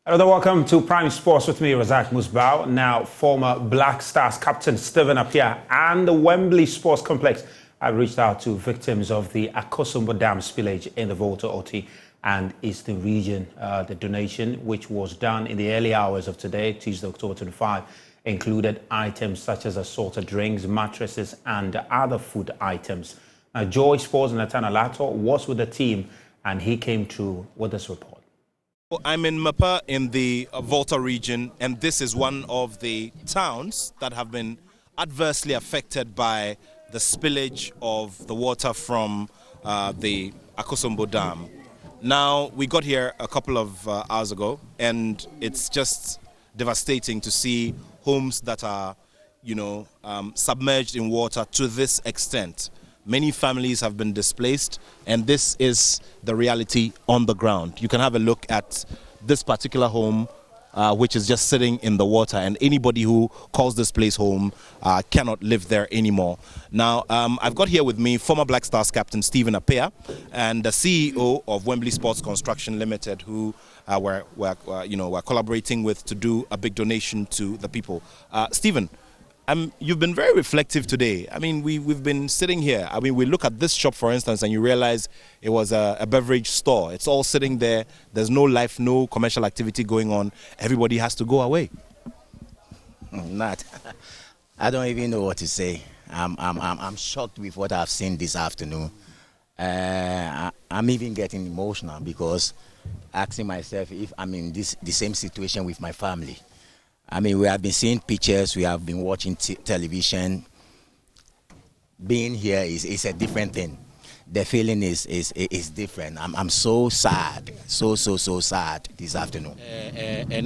Another welcome to Prime Sports with me, Razak Musbao. Now, former Black Stars captain Stephen Appiah and the Wembly Sports Complex have reached out to victims of the Akosombo Dam spillage in the Volta Oti and Eastern region. The donation, which was done in the early hours of today, Tuesday, October 25, included items such as assorted drinks, mattresses, and other food items. Now, Joy Sports Nathan Alato was with the team, and he came through with this report. I'm in Mapa in the Volta region, and this is one of the towns that have been adversely affected by the spillage of the water from the Akosombo Dam. Now, we got here a couple of hours ago, and it's just devastating to see homes that are, submerged in water to this extent. Many families have been displaced, and this is the reality on the ground. You can have a look at this particular home, which is just sitting in the water, and anybody who calls this place home cannot live there anymore. Now, I've got here with me former Black Stars captain Stephen Appiah and the CEO of Wembly Sports Construction Limited, who we're collaborating with to do a big donation to the people. Stephen, you've been very reflective today. I mean, we've been sitting here. I mean, we look at this shop, for instance, and you realize it was a beverage store. It's all sitting there. There's no life, no commercial activity going on. Everybody has to go away. I don't even know what to say. I'm shocked with what I've seen this afternoon. I'm even getting emotional because asking myself if I'm in the same situation with my family. I mean, we have been seeing pictures, we have been watching television. Being here is a different thing. The feeling is different. I'm so sad, so sad this afternoon.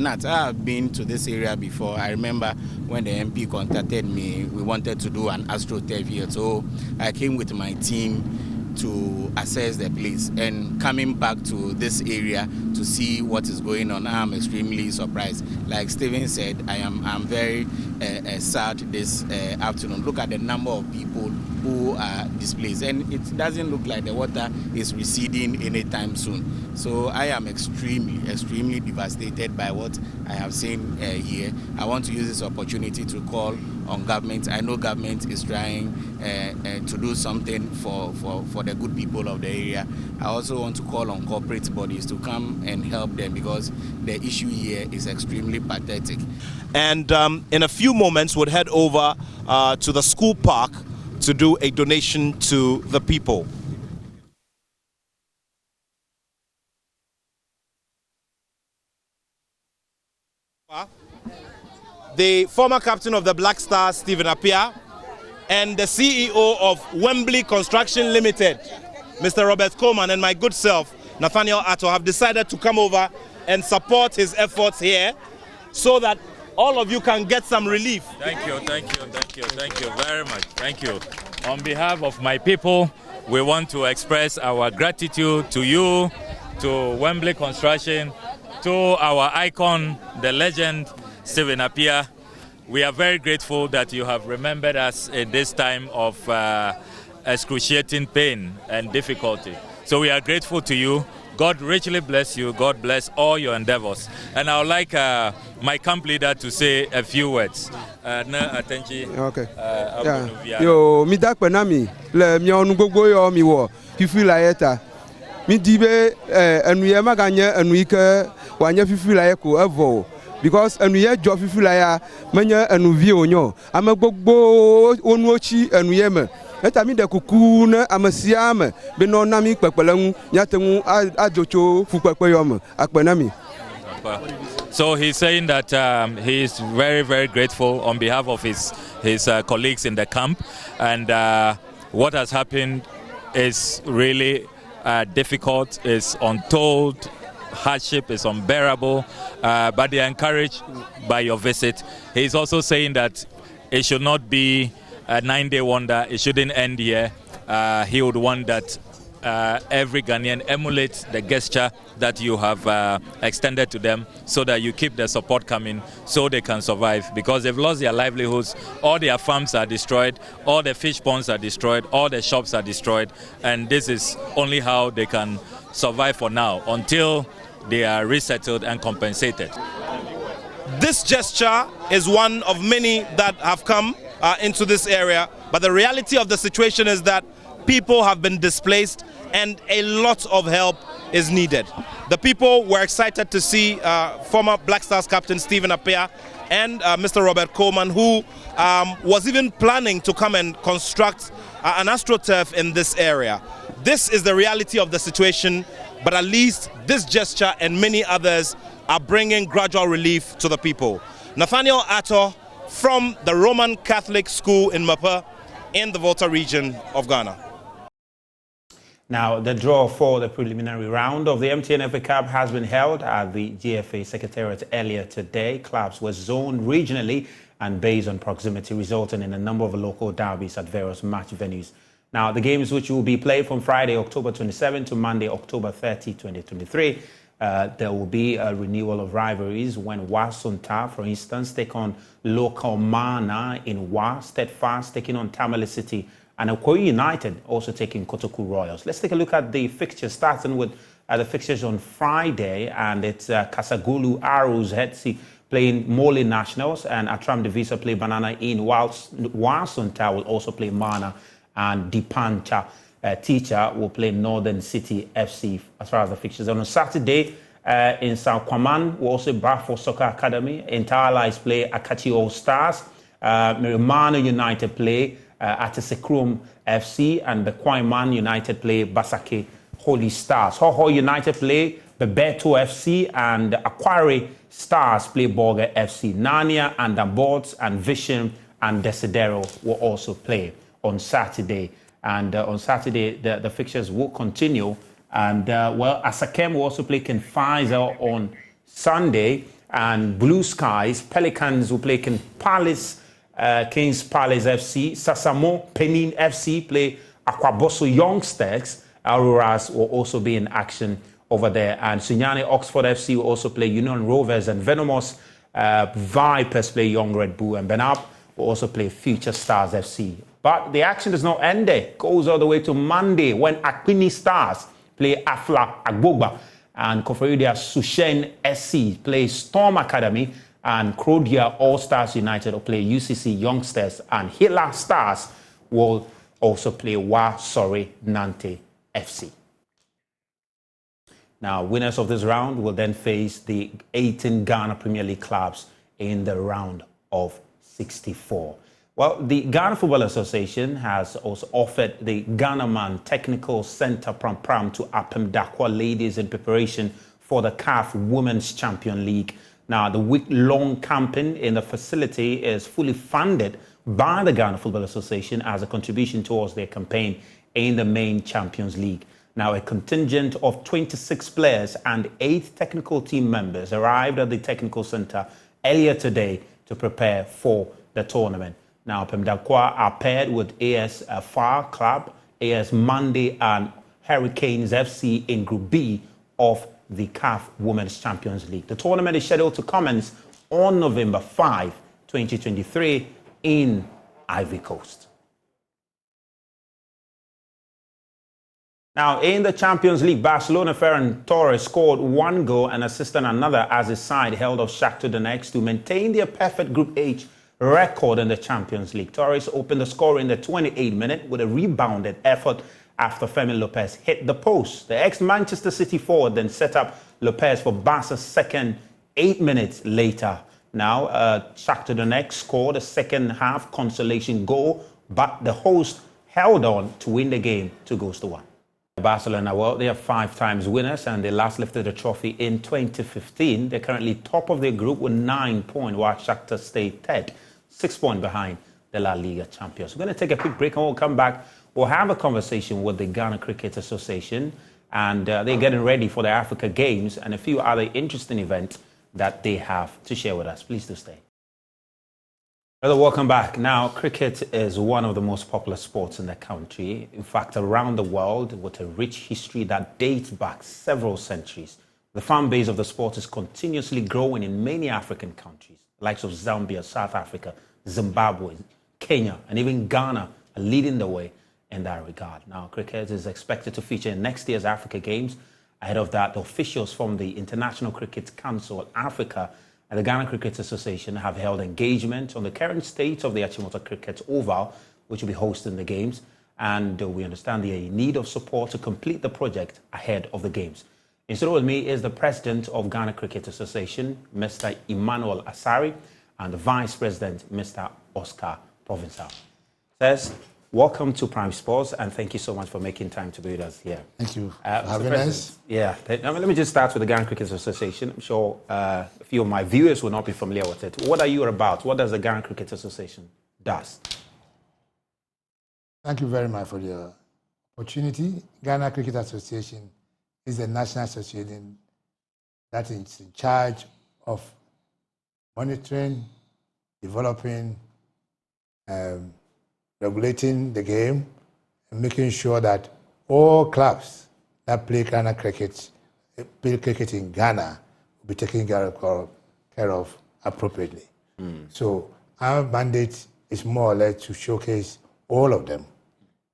Nat, I've been to this area before. I remember when the MP contacted me, we wanted to do an AstroTurf here. So I came with my team to assess the place, and coming back to this area to see what is going on, I'm extremely surprised. Like Stephen said, I'm very sad this afternoon. Look at the number of people who are displaced, and it doesn't look like the water is receding anytime soon. So I am extremely devastated by what I have seen here. I want to use this opportunity to call on government. I know government is trying to do something for the good people of the area. I also want to call on corporate bodies to come and help them, because the issue here is extremely pathetic. And in a few moments, we'll head over to the school park to do a donation to the people. The former captain of the Black Stars, Stephen Appiah, and the CEO of Wembly Construction Limited, Mr. Robert Coleman, and my good self, Nathaniel Atto, have decided to come over and support his efforts here so that all of you can get some relief. Thank you very much. Thank you. On behalf of my people, we want to express our gratitude to you, to Wembly Construction, to our icon, the legend, Stephen Appiah. We are very grateful that you have remembered us in this time of excruciating pain and difficulty. So we are grateful to you. God richly bless you. God bless all your endeavors. And I would like my camp leader to say a few words. Okay. Yo, mi dakpe na mi le mi onu gbogbo yo mi wo fifi la yeta. Mi dibe enu ye maganye enu ike wanye fifi la yeko evo. Because enu ye jo fifi la ya menye enu vie onyo. Ame gbogbo onu ochi enu ye me. Eta mi de kuku na amasiame be no na mi pepelengu nyatengu ajocho fu pepe yo me akpe na mi. So he's saying that he is very, very grateful on behalf of his colleagues in the camp, and what has happened is really difficult, is untold, hardship is unbearable, but they are encouraged by your visit. He's also saying that it should not be a 9-day wonder, it shouldn't end here. He would want that every Ghanaian emulate the gesture that you have extended to them, so that you keep the support coming so they can survive, because they've lost their livelihoods. All their farms are destroyed, all the fish ponds are destroyed, all the shops are destroyed, and this is only how they can survive for now until they are resettled and compensated. This gesture is one of many that have come into this area, but the reality of the situation is that people have been displaced and a lot of help is needed. The people were excited to see former Black Stars captain Stephen Appiah and Mr. Robert Coleman, who was even planning to come and construct an AstroTurf in this area. This is the reality of the situation, but at least this gesture and many others are bringing gradual relief to the people. Nathaniel Atto from the Roman Catholic School in Mapa in the Volta region of Ghana. Now, the draw for the preliminary round of the MTN FA Cup has been held at the GFA Secretariat earlier today. Clubs were zoned regionally and based on proximity, resulting in a number of local derbies at various match venues. Now, the games which will be played from Friday, October 27 to Monday, October 30, 2023, there will be a renewal of rivalries when Wasunta, for instance, take on local Mana in Wa, Steadfast taking on Tamale City, and Okoye United also taking Kotoku Royals. Let's take a look at the fixtures, starting with the fixtures on Friday, and it's Kasagulu Arrows Hetsi playing Mole Nationals, and Atram Devisa play Banana in, whilst Wasunta will also play Mana, and Dipancha Teacher will play Northern City FC as far as the fixtures. And on Saturday, in South Kwaman, we'll also Bafo Soccer Academy. Entire Lives play Akachi All Stars. Miramano United play Atesekrum FC, and the Kwaiman United play Basake Holy Stars. Hoho United play Bebeto FC, and Aquari Stars play Borga FC. Narnia and Aborts and Vision and Desidero will also play on Saturday. And on Saturday, the fixtures will continue. And, well, Asakem will also play Ken Pfizer on Sunday. And Blue Skies, Pelicans will play Ken Palace, Kings Palace FC. Sasamo, Penin FC play Akwaboso Youngsters. Auroras will also be in action over there. And Sunyani Oxford FC will also play Union Rovers. And Venomous Vipers play Young Red Bull. And Benab will also play Future Stars FC. But the action does not end there. It goes all the way to Monday when Akwini Stars play Afla Agbogba, and Koforidia Sushen SC play Storm Academy, and Krodia All Stars United will play UCC Youngsters, and Hila Stars will also play Wa Sori Nante FC. Now, winners of this round will then face the 18 Ghana Premier League clubs in the round of 64. Well, the Ghana Football Association has also offered the Ghana Man Technical Center Pram to Apem Dakwa ladies in preparation for the CAF Women's Champion League. Now, the week-long camping in the facility is fully funded by the Ghana Football Association as a contribution towards their campaign in the main Champions League. Now, a contingent of 26 players and 8 technical team members arrived at the Technical Center earlier today to prepare for the tournament. Now, Pemdakwa are paired with AS Far Club, AS Monday, and Hurricanes FC in Group B of the CAF Women's Champions League. The tournament is scheduled to commence on November 5, 2023 in Ivory Coast. Now, in the Champions League, Barcelona Ferran Torres scored 1 goal and assisted another as his side held off Shakhtar Donetsk to maintain their perfect Group H record in the Champions League. Torres opened the score in the 28th minute with a rebounded effort after Fermin Lopez hit the post. The ex-Manchester City forward then set up Lopez for Barca's second 8 minutes later. Now, Shakhtar Donetsk scored a second-half consolation goal, but the host held on to win the game 2-1. Barcelona, well, they are 5 times winners and they last lifted the trophy in 2015. They're currently top of their group with 9 points, while Shakhtar stayed third, 6 points behind the La Liga champions. We're going to take a quick break and we'll come back. We'll have a conversation with the Ghana Cricket Association, and they're getting ready for the Africa Games and a few other interesting events that they have to share with us. Please do stay. Hello, welcome back. Now, cricket is one of the most popular sports in the country. In fact, around the world, with a rich history that dates back several centuries. The fan base of the sport is continuously growing in many African countries. The likes of Zambia, South Africa, Zimbabwe, Kenya, and even Ghana are leading the way in that regard. Now, cricket is expected to feature in next year's Africa Games, Ahead of that, the officials from the International Cricket Council Africa and the Ghana Cricket Association have held engagement on the current state of the Achimota Cricket Oval, which will be hosting the games. And we understand the need of support to complete the project ahead of the games. In studio with me is the president of Ghana Cricket Association, Mr. Emmanuel Asari, and the vice president, Mr. Oscar Provençal. Sirs, welcome to Prime Sports, and thank you so much for making time to be with us here. Thank you for having us. Yeah, let me just start with the Ghana Cricket Association. I'm sure a few of my viewers will not be familiar with it. What are you about? What does the Ghana Cricket Association do? Thank you very much for the opportunity. Ghana Cricket Association is the national association that is in charge of monitoring, developing, regulating the game, and making sure that all clubs that play Ghana cricket, in Ghana, will be taken care of appropriately. So our mandate is more or less to showcase all of them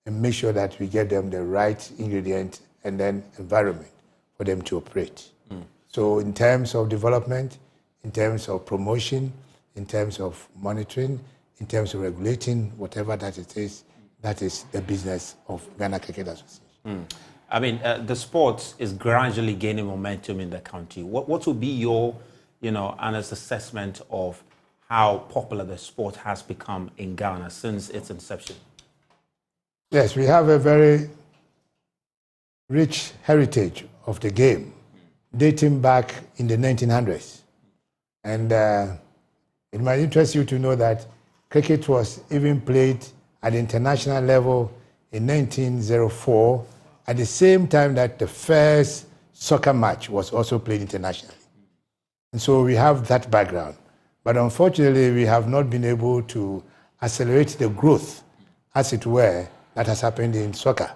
and make sure that we get them the right ingredient and then environment for them to operate. So in terms of development, in terms of promotion, in terms of monitoring, in terms of regulating, whatever that it is, that is the business of Ghana Cricket Association. I mean, the sport is gradually gaining momentum in the country. What will be your, honest assessment of how popular the sport has become in Ghana since its inception? Yes, we have a very rich heritage of the game dating back in the 1900s. And it might interest you to know that cricket was even played at the international level in 1904, at the same time that the first soccer match was also played internationally. And so we have that background. But unfortunately, we have not been able to accelerate the growth, as it were, that has happened in soccer.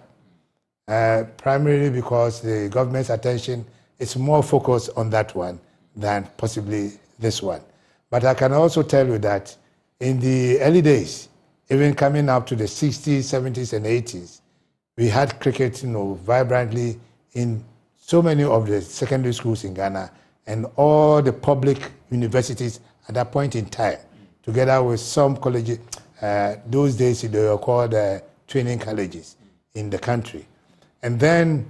Primarily because the government's attention is more focused on that one than possibly this one. But I can also tell you that in the early days, even coming up to the 60s, 70s, and 80s, we had cricket, vibrantly in so many of the secondary schools in Ghana and all the public universities at that point in time, together with some colleges. Those days they were called training colleges in the country. And then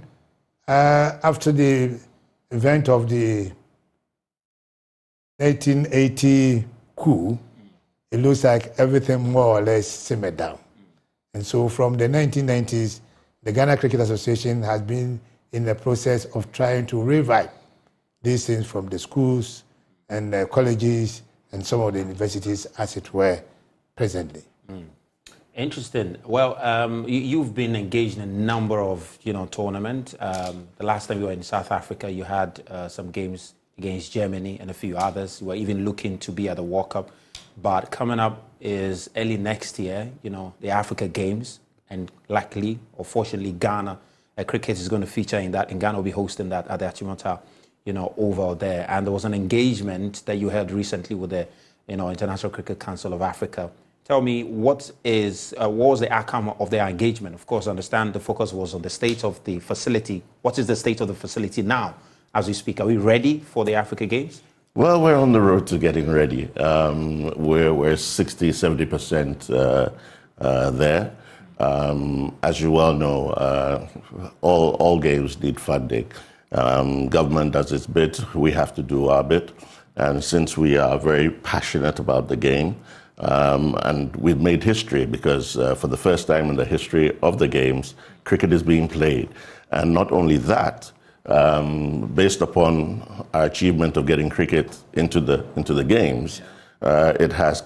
after the event of the 1980 coup, it looks like everything more or less simmered down. And so from the 1990s, the Ghana Cricket Association has been in the process of trying to revive these things from the schools and the colleges and some of the universities, as it were, presently. Interesting. Well, you've been engaged in a number of, tournaments. The last time you were in South Africa, you had some games against Germany and a few others. You were even looking to be at the World Cup. But coming up is early next year, the Africa Games, and luckily or fortunately, Ghana cricket is going to feature in that, and Ghana will be hosting that at the Achimota, Oval there. And there was an engagement that you had recently with the, International Cricket Council of Africa. Tell me, what was the outcome of their engagement? Of course, I understand the focus was on the state of the facility. What is the state of the facility now, as we speak? Are we ready for the Africa Games? Well, we're on the road to getting ready. We're 60, 70% there. As you well know, all games need funding. Government does its bit, we have to do our bit. And since we are very passionate about the game, and we've made history because for the first time in the history of the games, cricket is being played. And not only that, based upon our achievement of getting cricket into the games, it has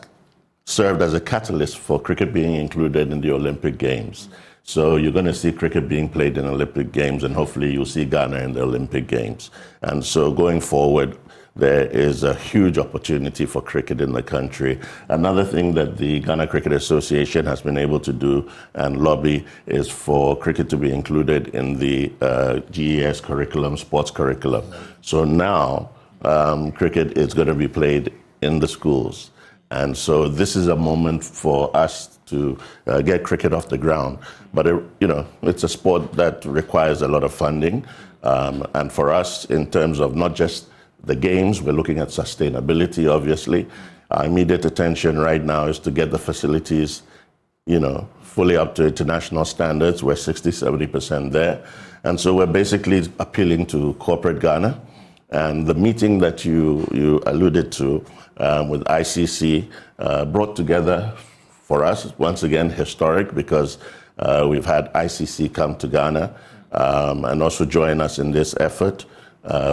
served as a catalyst for cricket being included in the Olympic Games. So you're going to see cricket being played in Olympic Games, and hopefully you'll see Ghana in the Olympic Games. And so going forward, there is a huge opportunity for cricket in the country. Another thing that the Ghana Cricket Association has been able to do and lobby is for cricket to be included in the GES curriculum, sports curriculum. So now cricket is going to be played in the schools. And so this is a moment for us to get cricket off the ground. But, it's a sport that requires a lot of funding. And for us, in terms of not just the games, we're looking at sustainability, obviously. Our immediate attention right now is to get the facilities, fully up to international standards. We're 60-70% there. And so we're basically appealing to corporate Ghana. And the meeting that you alluded to with ICC brought together, for us, once again, historic, because we've had ICC come to Ghana and also join us in this effort.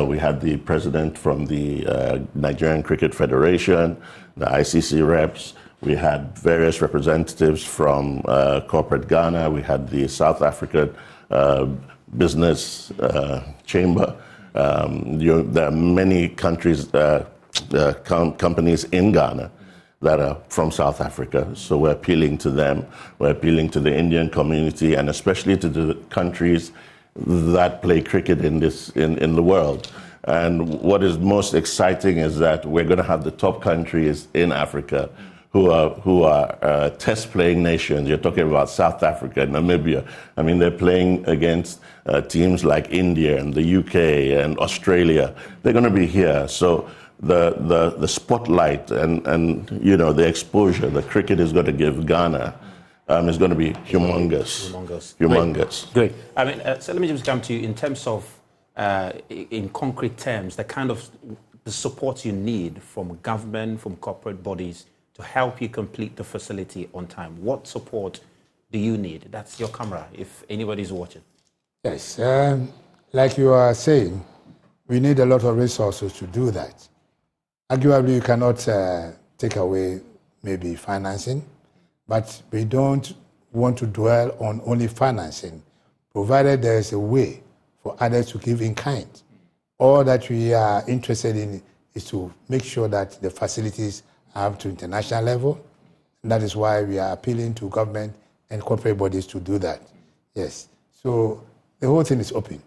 We had the president from the Nigerian Cricket Federation, the ICC reps. We had various representatives from corporate Ghana. We had the South African Business Chamber. There are many countries, companies in Ghana that are from South Africa. So we're appealing to them. We're appealing to the Indian community, and especially to the countries that play cricket in the world. And what is most exciting is that we're going to have the top countries in Africa who are test-playing nations. You're talking about South Africa, Namibia. I mean, they're playing against teams like India and the UK and Australia. They're going to be here. So the spotlight and the exposure that cricket is going to give Ghana is going to be humongous. Humongous. Great. I mean, so let me just come to you in terms of, in concrete terms, the support you need from government, from corporate bodies to help you complete the facility on time. What support do you need? That's your camera, if anybody's watching. Yes, like you are saying, we need a lot of resources to do that. Arguably, you cannot take away maybe financing, but we don't want to dwell on only financing, provided there is a way for others to give in kind. All that we are interested in is to make sure that the facilities are up to international level. And that is why we are appealing to government and corporate bodies to do that. Yes. So the whole thing is open.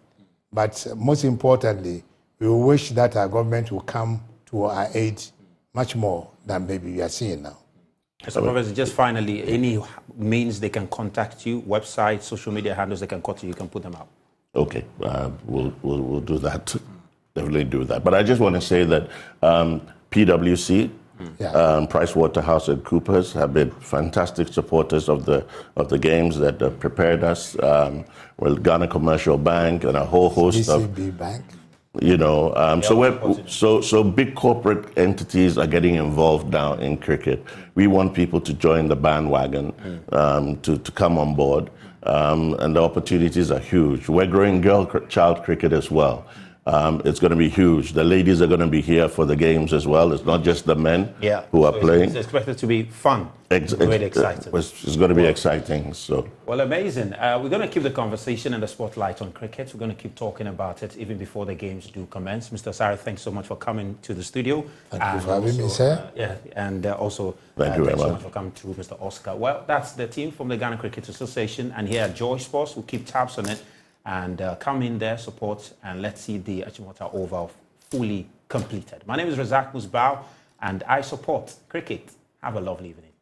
But most importantly, we wish that our government will come to our aid much more than maybe we are seeing now. So, Professor, just finally, any means they can contact you, website, social media handles they can contact you, you can put them out. Okay, we'll do that. Definitely do that. But I just want to say that PwC, PricewaterhouseCoopers have been fantastic supporters of the games that prepared us. Well, Ghana Commercial Bank and a whole host of DCB Bank. So big corporate entities are getting involved now in cricket. We want people to join the bandwagon, to come on board, and the opportunities are huge. We're growing child cricket as well. It's going to be huge. The ladies are going to be here for the games as well. It's not just the men who are playing. It's expected to be fun. Really exciting. It's going to be exciting. So. Well, amazing. We're going to keep the conversation and the spotlight on cricket. We're going to keep talking about it even before the games do commence. Mr. Osare, thanks so much for coming to the studio. Thank you for having me, sir. And also thank you very so much for coming to Mr. Oscar. Well, that's the team from the Ghana Cricket Association, and here at Joy Sports, we'll keep tabs on it and come in there, support, and let's see the Achimota Oval fully completed. My name is Razak Musbao, and I support cricket. Have a lovely evening.